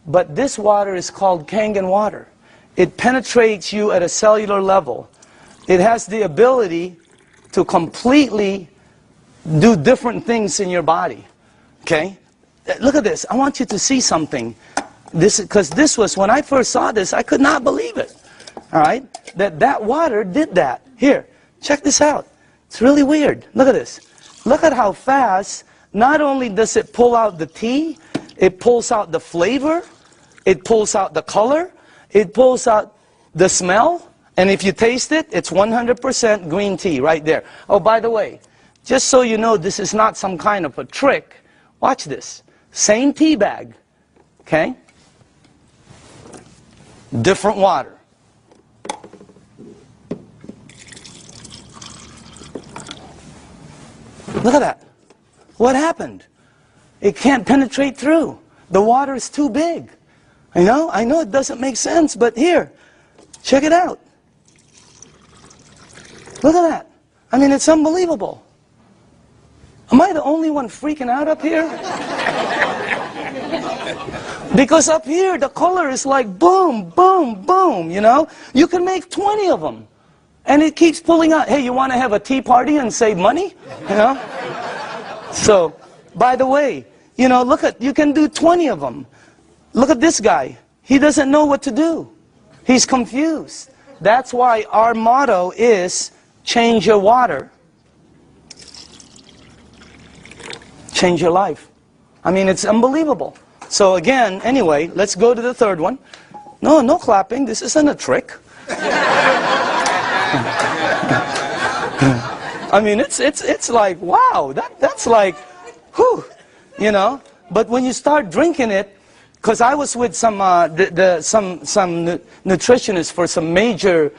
But this water is called Kangen water. It penetrates you at a cellular level. It has the ability to completely do different things in your body, okay? Look at this. I want you to see something. Because this was, when I first saw this, I could not believe it. All right? That water did that. Here, check this out. It's really weird. Look at this. Look at how fast, not only does it pull out the tea, it pulls out the flavor, it pulls out the color, It pulls out the smell, and if you taste it, it's 100% green tea right there. Oh, by the way, just so you know this is not some kind of a trick, watch this. Same tea bag, okay? Different water. Look at that. What happened? It can't penetrate through. The water is too big. I know it doesn't make sense, but here, check it out. Look at that. I mean, it's unbelievable. Am I the only one freaking out up here? Because up here, the color is like boom, boom, boom, you know? You can make 20 of them. And it keeps pulling out. Hey, you want to have a tea party and save money? You know? So, by the way, you know, look at, you can do 20 of them. Look at this guy. He doesn't know what to do. He's confused. That's why our motto is, change your water. Change your life. I mean, it's unbelievable. So again, anyway, let's go to the third one. No clapping. This isn't a trick. I mean, it's like, wow, that's like, whew, you know. But when you start drinking it, because I was with some nutritionists for some major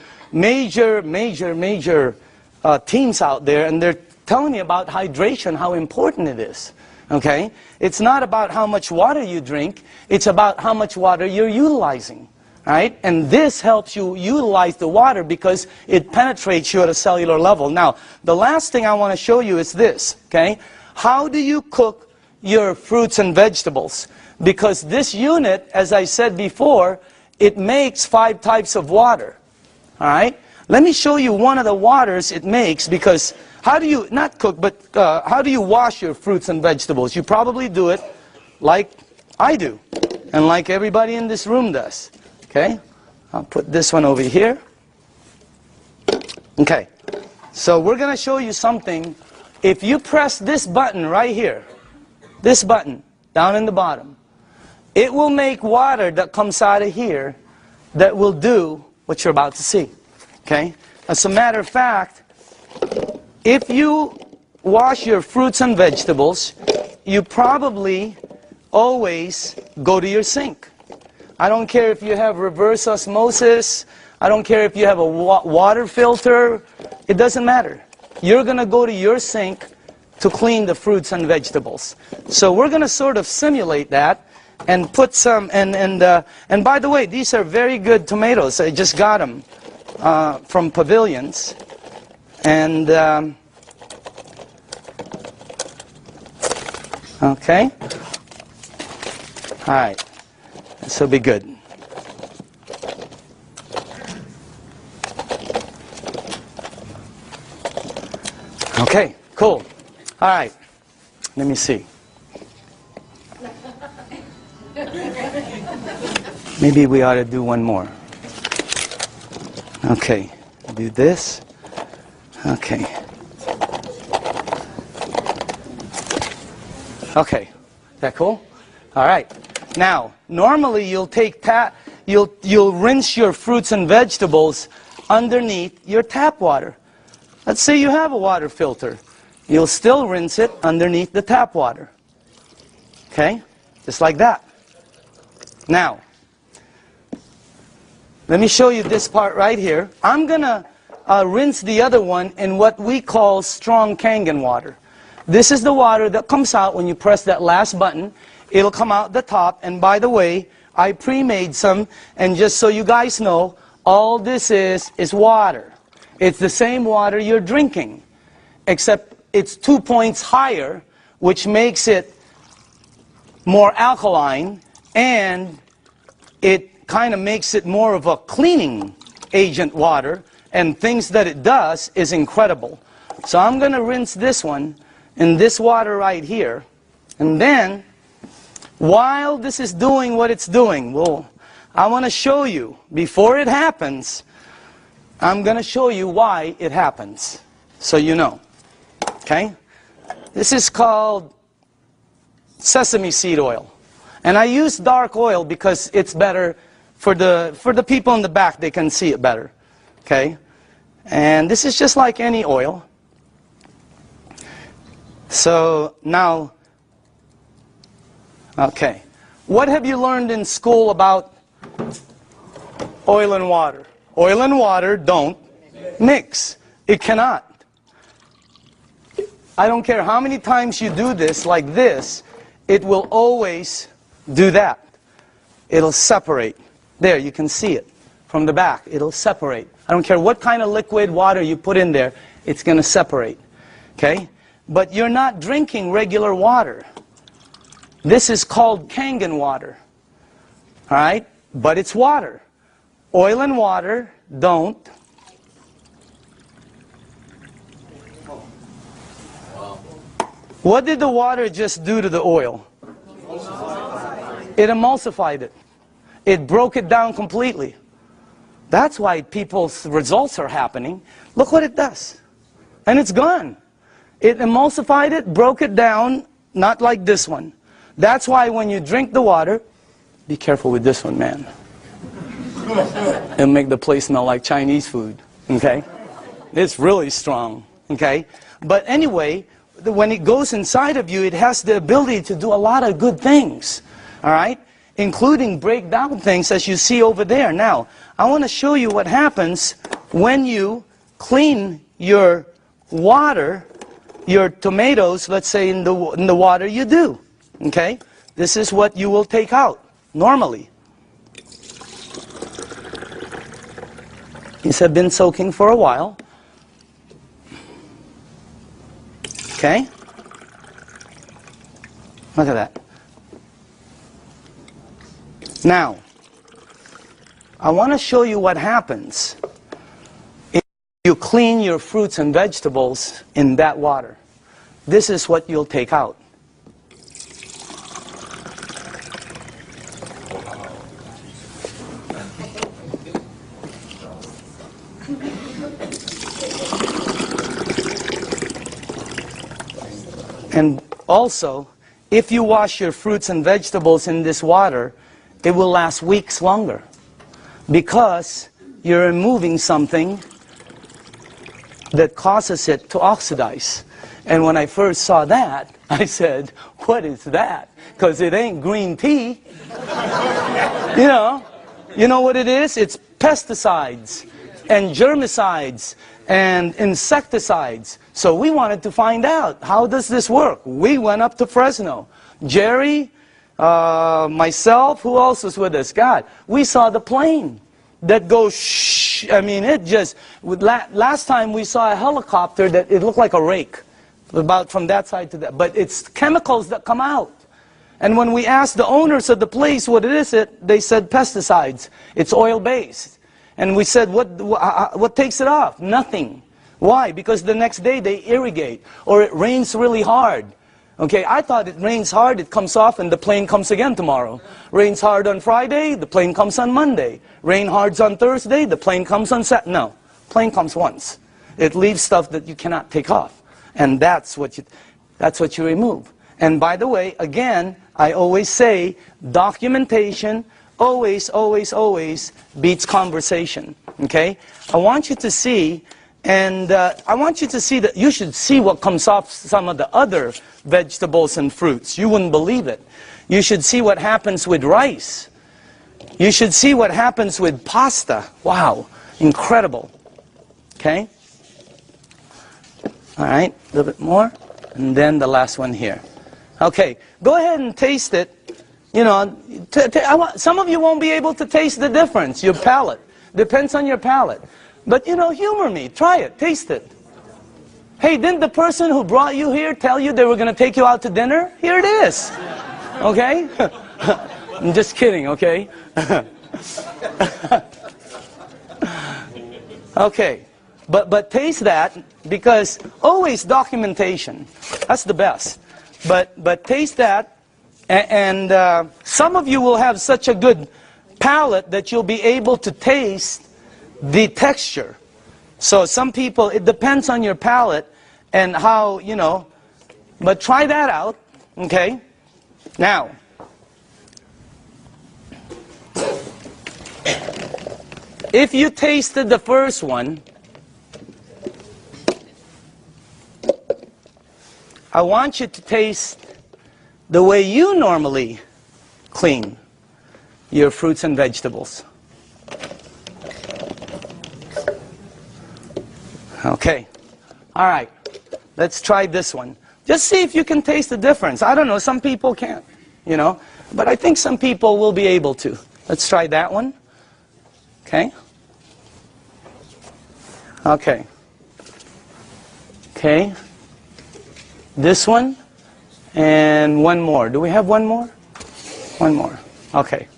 teams out there, and they're telling me about hydration, how important it is. Okay, it's not about how much water you drink; it's about how much water you're utilizing. Right? And this helps you utilize the water because it penetrates you at a cellular level. Now, the last thing I want to show you is this, okay? How do you cook your fruits and vegetables? Because this unit, as I said before, it makes 5 types of water. All right? Let me show you one of the waters it makes, because how do you, not cook, but how do you wash your fruits and vegetables? You probably do it like I do, and like everybody in this room does. Okay, I'll put this one over here. Okay, so we're going to show you something. If you press this button right here, this button down in the bottom, it will make water that comes out of here that will do what you're about to see. Okay, as a matter of fact, if you wash your fruits and vegetables, you probably always go to your sink. I don't care if you have reverse osmosis. I don't care if you have a water filter. It doesn't matter. You're going to go to your sink to clean the fruits and vegetables. So we're going to sort of simulate that and put some, and by the way, these are very good tomatoes. I just got them from Pavilions. And, okay. All right. This will be good. Okay, cool. All right. Let me see. Maybe we ought to do one more. Okay. Do this. Okay. Okay. Is that cool? All right. Now, normally you'll take you'll rinse your fruits and vegetables underneath your tap water. Let's say you have a water filter. You'll still rinse it underneath the tap water. Okay? Just like that. Now, let me show you this part right here. I'm going to rinse the other one in what we call strong Kangen water. This is the water that comes out when you press that last button. It'll come out the top, and by the way, I pre-made some, and just so you guys know, all this is water. It's the same water you're drinking, except it's 2 points higher, which makes it more alkaline, and it kind of makes it more of a cleaning agent water, and things that it does is incredible. So I'm going to rinse this one in this water right here, and then while this is doing what it's doing, well, I want to show you, before it happens, I'm going to show you why it happens, so you know. Okay? This is called sesame seed oil. And I use dark oil because it's better for the people in the back, they can see it better. Okay? And this is just like any oil. So now, okay. What have you learned in school about oil and water? Oil and water don't mix. It cannot. I don't care how many times you do this like this, it will always do that. It'll separate. There, you can see it from the back. It'll separate. I don't care what kind of liquid water you put in there, it's going to separate. Okay? But you're not drinking regular water. This is called Kangen water. All right? But it's water. Oil and water don't. What did the water just do to the oil? It emulsified it. It broke it down completely. That's why people's results are happening. Look what it does. And it's gone. It emulsified it, broke it down, not like this one. That's why when you drink the water, be careful with this one, man. It'll make the place smell like Chinese food, okay? It's really strong, okay? But anyway, when it goes inside of you, it has the ability to do a lot of good things, all right? Including break down things as you see over there. Now, I want to show you what happens when you clean your water, your tomatoes, let's say in the water you do. Okay? This is what you will take out normally. These have been soaking for a while. Okay? Look at that. Now, I want to show you what happens if you clean your fruits and vegetables in that water. This is what you'll take out. And also, if you wash your fruits and vegetables in this water, it will last weeks longer because you're removing something that causes it to oxidize. And when I first saw that, I said, what is that? Because it ain't green tea. You know what it is? It's pesticides and germicides and insecticides. So we wanted to find out, how does this work? We went up to Fresno. Jerry, myself, who else was with us? God, we saw the plane that goes shh. I mean, it just, last time we saw a helicopter that it looked like a rake, about from that side to that. But it's chemicals that come out. And when we asked the owners of the place what it is, they said pesticides. It's oil-based. And we said, what takes it off? Nothing. Why? Because the next day they irrigate, or it rains really hard. Okay, I thought it rains hard, it comes off, and the plane comes again tomorrow. Rains hard on Friday, the plane comes on Monday. Rain hard on Thursday, the plane comes on Saturday. No, plane comes once. It leaves stuff that you cannot take off. And that's what you remove. And by the way, again, I always say, documentation always, always, always beats conversation. Okay? I want you to see, and I want you to see that you should see what comes off some of the other vegetables and fruits. You wouldn't believe it. You should see what happens with rice. You should see what happens with pasta. Wow, incredible. Okay? All right, a little bit more. And then the last one here. Okay, go ahead and taste it. You know, some of you won't be able to taste the difference. Your palate. Depends on your palate. But, you know, humor me. Try it. Taste it. Hey, didn't the person who brought you here tell you they were going to take you out to dinner? Here it is. Okay? I'm just kidding, okay? Okay. But taste that, because always documentation. That's the best. But taste that, and some of you will have such a good palate that you'll be able to taste the texture. So some people, it depends on your palate and how, you know, but try that out, okay? Now, If you tasted the first one, I want you to taste the way you normally clean your fruits and vegetables. Okay. All right. Let's try this one. Just see if you can taste the difference. I don't know. Some people can't, you know. But I think some people will be able to. Let's try that one. Okay. Okay. Okay. This one. And one more. Do we have one more? One more. Okay.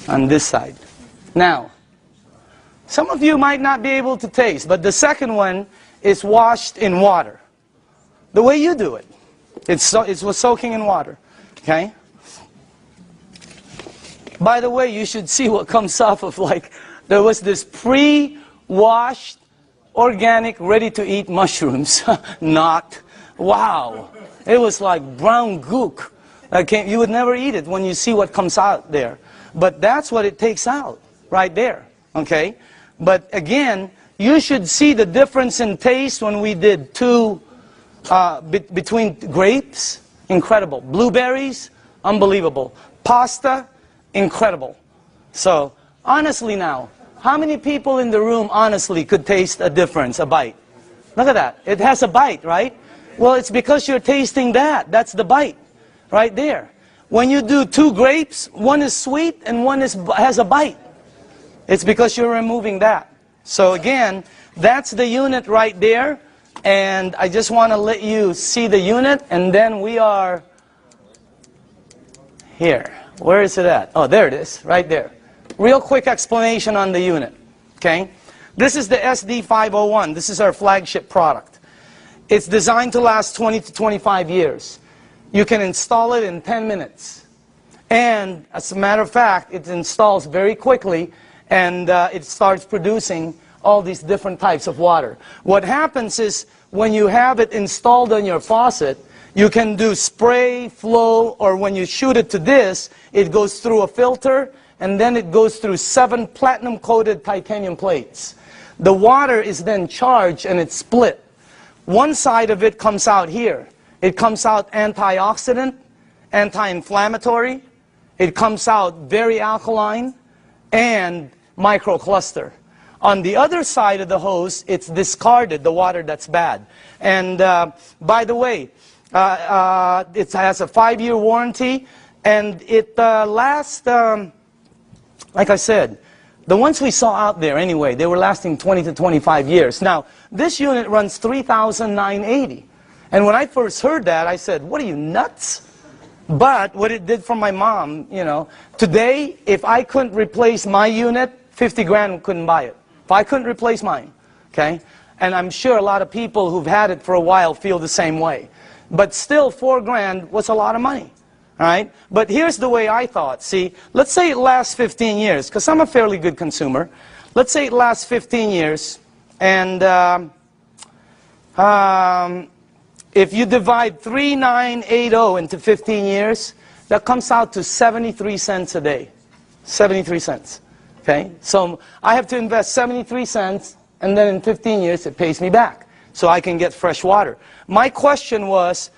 On this side. Now, some of you might not be able to taste, but the second one is washed in water. The way you do it. It was soaking in water. Okay? By the way, you should see what comes off of, like, there was this pre-washed, organic, ready-to-eat mushrooms. Not. Wow. It was like brown gook. You would never eat it when you see what comes out there. But that's what it takes out, right there. Okay? But again, you should see the difference in taste when we did between grapes, incredible. Blueberries, unbelievable. Pasta, incredible. So, honestly now, how many people in the room honestly could taste a difference, a bite? Look at that. It has a bite, right? Well, it's because you're tasting that. That's the bite, right there. When you do two grapes, one is sweet and one has a bite. It's because you're removing that. So again, that's the unit right there. And I just want to let you see the unit. And then we are here. Where is it at? Oh, there it is, right there. Real quick explanation on the unit. Okay? This is the SD501. This is our flagship product. It's designed to last 20 to 25 years. You can install it in 10 minutes. And as a matter of fact, it installs very quickly, and it starts producing all these different types of water. What happens is, when you have it installed on your faucet, you can do spray, flow, or when you shoot it to this, it goes through a filter, and then it goes through 7 platinum-coated titanium plates. The water is then charged, and it's split. One side of it comes out here. It comes out antioxidant, anti-inflammatory. It comes out very alkaline and microcluster. On the other side of the hose, it's discarded, the water that's bad. And by the way, it has a 5-year warranty, and it lasts, like I said, the ones we saw out there anyway, they were lasting 20 to 25 years. Now, this unit runs $3,980. And when I first heard that, I said, what are you, nuts? But what it did for my mom, you know, today, if I couldn't replace my unit, 50 grand couldn't buy it. If I couldn't replace mine, okay? And I'm sure a lot of people who've had it for a while feel the same way. But still, 4 grand was a lot of money, all right? But here's the way I thought. See, let's say it lasts 15 years, because I'm a fairly good consumer. Let's say it lasts 15 years, and if you divide 3,980 into 15 years, that comes out to 73 cents a day. 73 cents. Okay? So I have to invest 73 cents, and then in 15 years it pays me back. So I can get fresh water. My question was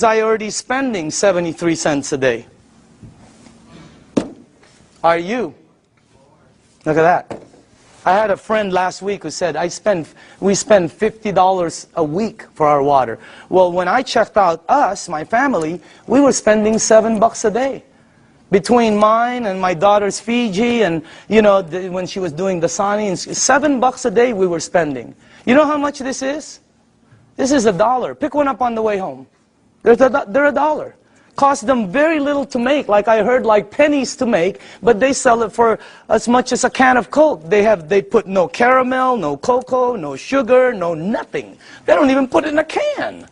I already spending 73 cents a day? Are you? Look at that. I had a friend last week who said, we spend $50 a week for our water. Well, when I checked out us, my family, we were spending $7 a day. Between mine and my daughter's Fiji and, you know, when she was doing the Dasani, $7 a day we were spending. You know how much this is? This is $1. Pick one up on the way home. They're $1. Cost them very little to make, like I heard, like pennies to make, but they sell it for as much as a can of Coke. They put no caramel, no cocoa, no sugar, no nothing. They don't even put it in a can.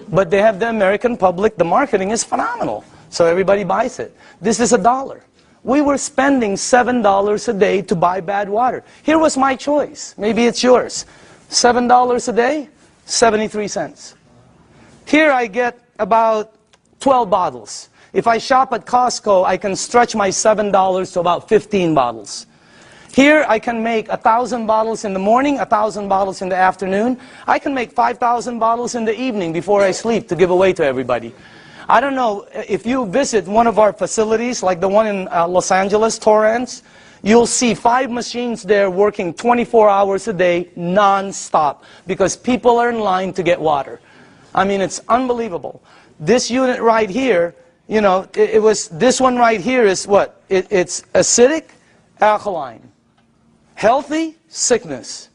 But they have the American public, the marketing is phenomenal. So everybody buys it. This is $1. We were spending $7 a day to buy bad water. Here was my choice. Maybe it's yours. $7 a day, 73 cents. Here I get about 12 bottles. If I shop at Costco, I can stretch my $7 to about 15 bottles. Here I can make 1,000 bottles in the morning, 1,000 bottles in the afternoon. I can make 5,000 bottles in the evening before I sleep to give away to everybody. I don't know, if you visit one of our facilities, like the one in Los Angeles, Torrance, you'll see 5 machines there working 24 hours a day, non-stop, because people are in line to get water. I mean, it's unbelievable. This unit right here, you know, this one right here is what? It's acidic, alkaline. Healthy, sickness.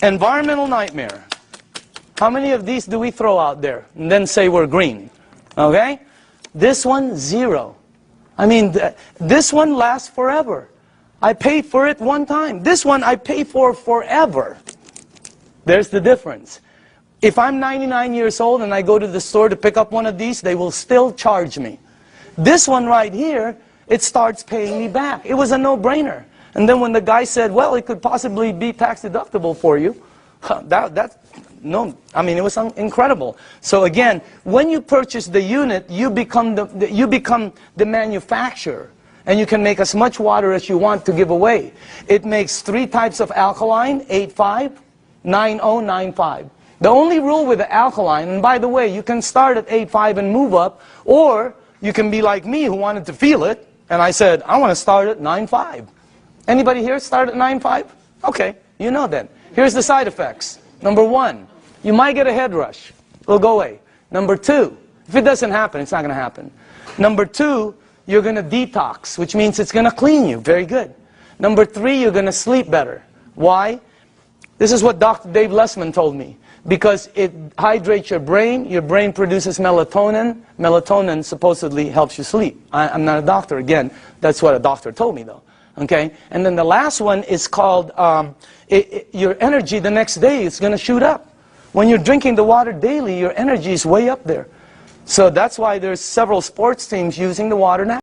Environmental nightmare. How many of these do we throw out there and then say we're green? Okay? This one, 0. I mean, this one lasts forever. I paid for it one time. This one I pay for forever. There's the difference. If I'm 99 years old and I go to the store to pick up one of these, they will still charge me. This one right here, it starts paying me back. It was a no-brainer. And then when the guy said, well, it could possibly be tax deductible for you, no, I mean, it was incredible. So again, when you purchase the unit, you become the manufacturer. And you can make as much water as you want to give away. It makes 3 types of alkaline, 8.5, 9.0, 9.5. The only rule with the alkaline, and by the way, you can start at 8.5 and move up, or you can be like me who wanted to feel it, and I said, I want to start at 9.5. Anybody here start at 9.5? Okay, you know then. Here's the side effects. Number 1, you might get a head rush. It'll go away. Number 2, if it doesn't happen, it's not going to happen. Number 2, you're going to detox, which means it's going to clean you. Very good. Number 3, you're going to sleep better. Why? This is what Dr. Dave Lessman told me. Because it hydrates your brain produces melatonin. Melatonin supposedly helps you sleep. I'm not a doctor, again. That's what a doctor told me, though. Okay? And then the last one is called, your energy the next day is going to shoot up. When you're drinking the water daily, your energy is way up there. So that's why there's several sports teams using the water now.